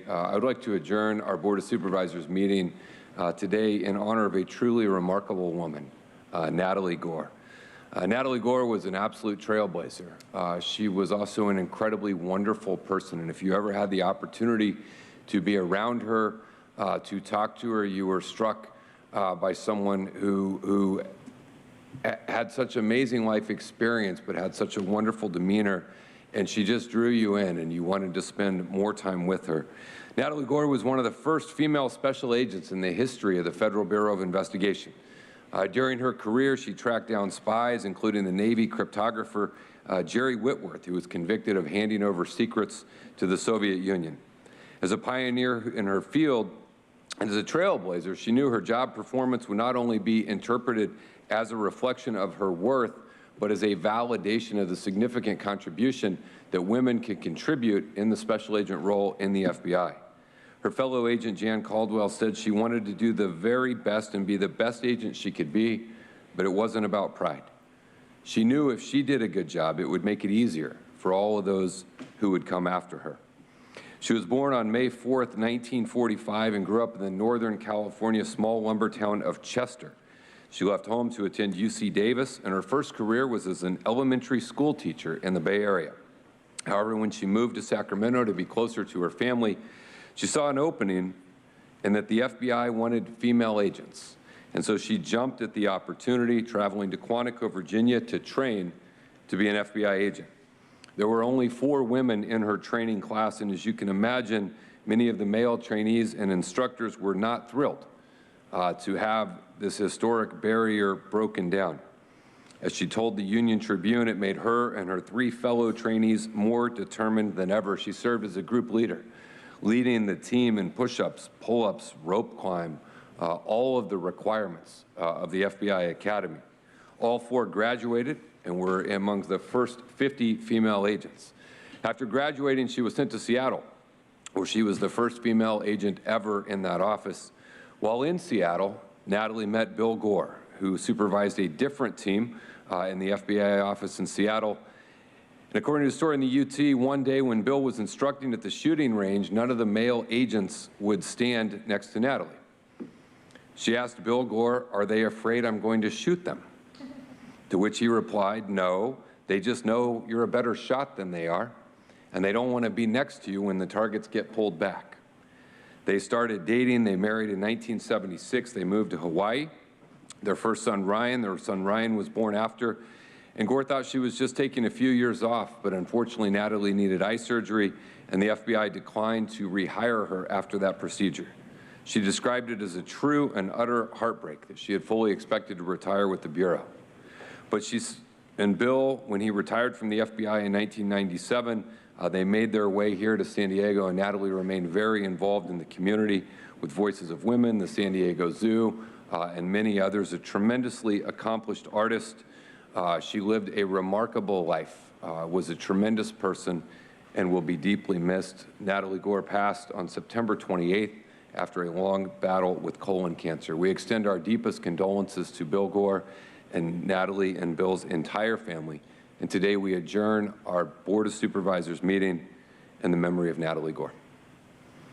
I would like to adjourn our Board of Supervisors meeting today in honor of a truly remarkable woman, Natalie Gore. Natalie Gore was an absolute trailblazer. She was also an incredibly wonderful person, and if you ever had the opportunity to be around her, to talk to her, you were struck by someone who had such amazing life experience but had such a wonderful demeanor, and she just drew you in and you wanted to spend more time with her. Natalie Gore was one of the first female special agents in the history of the Federal Bureau of Investigation. During her career, she tracked down spies, including the Navy cryptographer Jerry Whitworth, who was convicted of handing over secrets to the Soviet Union. As a pioneer in her field and as a trailblazer, she knew her job performance would not only be interpreted as a reflection of her worth, but as a validation of the significant contribution that women can contribute in the special agent role in the FBI. Her fellow agent, Jan Caldwell, said she wanted to do the very best and be the best agent she could be, but it wasn't about pride. She knew if she did a good job, it would make it easier for all of those who would come after her. She was born on May 4th, 1945, and grew up in the Northern California small lumber town of Chester. She left home to attend UC Davis, and her first career was as an elementary school teacher in the Bay Area. However, when she moved to Sacramento to be closer to her family, she saw an opening and that the FBI wanted female agents. And so she jumped at the opportunity, traveling to Quantico, Virginia to train to be an FBI agent. There were only 4 women in her training class, and as you can imagine, many of the male trainees and instructors were not thrilled to have this historic barrier broken down. As she told the Union Tribune, it made her and her 3 fellow trainees more determined than ever. She served as a group leader, leading the team in push-ups, pull-ups, rope climb, all of the requirements of the FBI Academy. All 4 graduated and were among the first 50 female agents. After graduating, she was sent to Seattle, where she was the first female agent ever in that office. While in Seattle, Natalie met Bill Gore, who supervised a different team in the FBI office in Seattle. And according to the story in the UT, one day when Bill was instructing at the shooting range, none of the male agents would stand next to Natalie. She asked Bill Gore, "Are they afraid I'm going to shoot them?" To which he replied, "No, they just know you're a better shot than they are, and they don't want to be next to you when the targets get pulled back." They started dating, they married in 1976, they moved to Hawaii. Their son Ryan was born after, and Gore thought she was just taking a few years off, but unfortunately Natalie needed eye surgery, and the FBI declined to rehire her after that procedure. She described it as a true and utter heartbreak that she had fully expected to retire with the Bureau. But Bill, when he retired from the FBI in 1997, they made their way here to San Diego, and Natalie remained very involved in the community with Voices of Women, the San Diego Zoo, and many others. A tremendously accomplished artist. She lived a remarkable life, was a tremendous person, and will be deeply missed. Natalie Gore passed on September 28th after a long battle with colon cancer. We extend our deepest condolences to Bill Gore and Natalie and Bill's entire family. And today we adjourn our Board of Supervisors meeting in the memory of Natalie Gore.